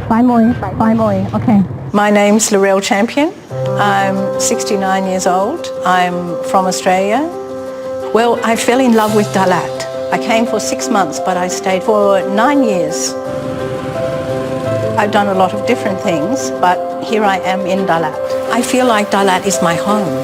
Okay. My name's Laurel Champion. I'm 69 years old. I'm from Australia. Well, I fell in love with Dalat. I came for 6 months, but I stayed for 9 years. I've done a lot of different things, but here I am in Dalat. I feel like Dalat is my home.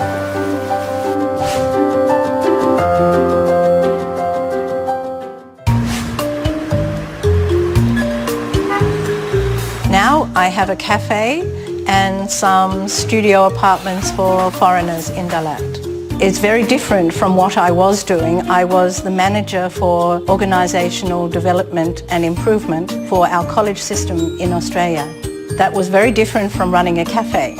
Now I have a cafe and some studio apartments for foreigners in Dalat. It's very different from what I was doing. I was the manager for organisational development and improvement for our college system in Australia. That was very different from running a cafe.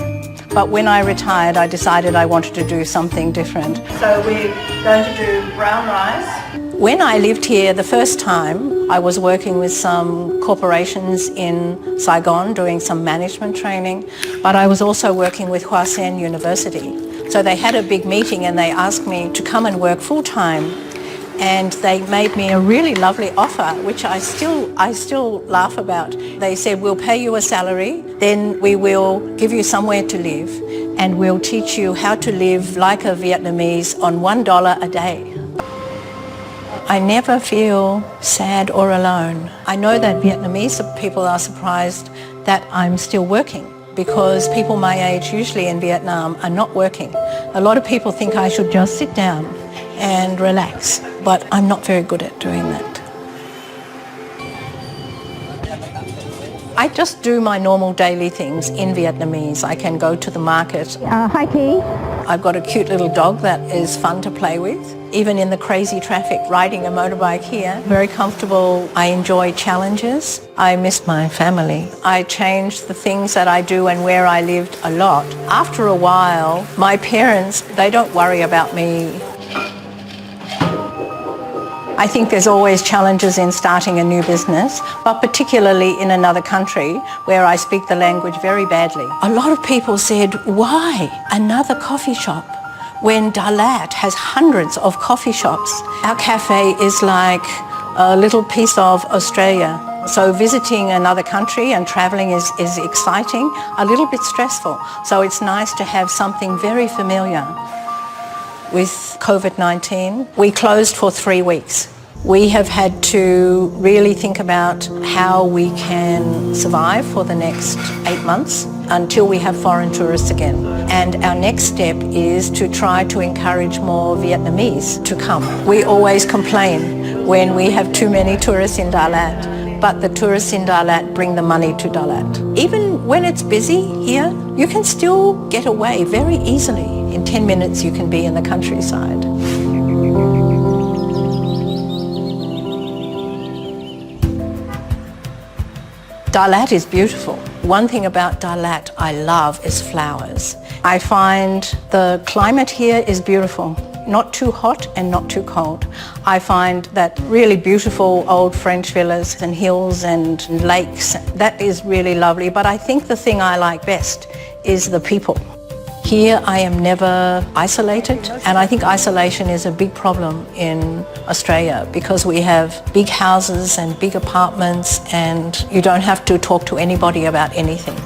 But when I retired, I decided I wanted to do something different. So we're going to do brown rice. When I lived here the first time, I was working with some corporations in Saigon doing some management training, but I was also working with Hoa Sen University. So they had a big meeting and they asked me to come and work full-time, and they made me a really lovely offer, which I still laugh about. They said, we'll pay you a salary, then we will give you somewhere to live, and we'll teach you how to live like a Vietnamese on $1 a day. I never feel sad or alone. I know that Vietnamese people are surprised that I'm still working, because people my age, usually in Vietnam, are not working. A lot of people think I should just sit down and relax, but I'm not very good at doing that. I just do my normal daily things in Vietnamese. I can go to the market. Hi, Key. I've got a cute little dog that is fun to play with. Even in the crazy traffic, riding a motorbike here, very comfortable. I enjoy challenges. I miss my family. I changed the things that I do and where I lived a lot. After a while, my parents, they don't worry about me. I think there's always challenges in starting a new business, but particularly in another country where I speak the language very badly. A lot of people said, why another coffee shop when Dalat has hundreds of coffee shops? Our cafe is like a little piece of Australia. So visiting another country and traveling is exciting, a little bit stressful. So it's nice to have something very familiar. With COVID-19, we closed for 3 weeks. We have had to really think about how we can survive for the next 8 months until we have foreign tourists again. And our next step is to try to encourage more Vietnamese to come. We always complain when we have too many tourists in Dalat, but the tourists in Dalat bring the money to Dalat. Even when it's busy here, you can still get away very easily. In 10 minutes you can be in the countryside. Dalat is beautiful. One thing about Dalat I love is flowers. I find the climate here is beautiful. Not too hot and not too cold. I find that really beautiful old French villas and hills and lakes. That is really lovely. But I think the thing I like best is the people. Here I am never isolated, and I think isolation is a big problem in Australia because we have big houses and big apartments and you don't have to talk to anybody about anything.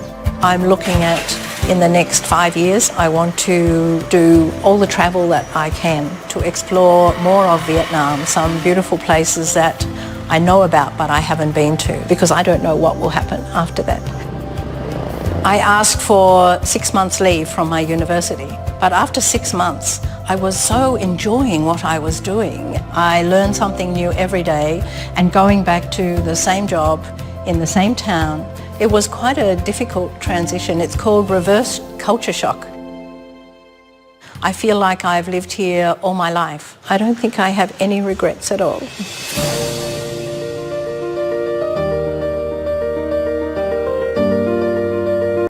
I'm looking at, in the next 5 years, I want to do all the travel that I can to explore more of Vietnam, some beautiful places that I know about but I haven't been to because I don't know what will happen after that. I asked for 6 months leave from my university, but after 6 months, I was so enjoying what I was doing. I learned something new every day, and going back to the same job in the same town, it was quite a difficult transition. It's called reverse culture shock. I feel like I've lived here all my life. I don't think I have any regrets at all.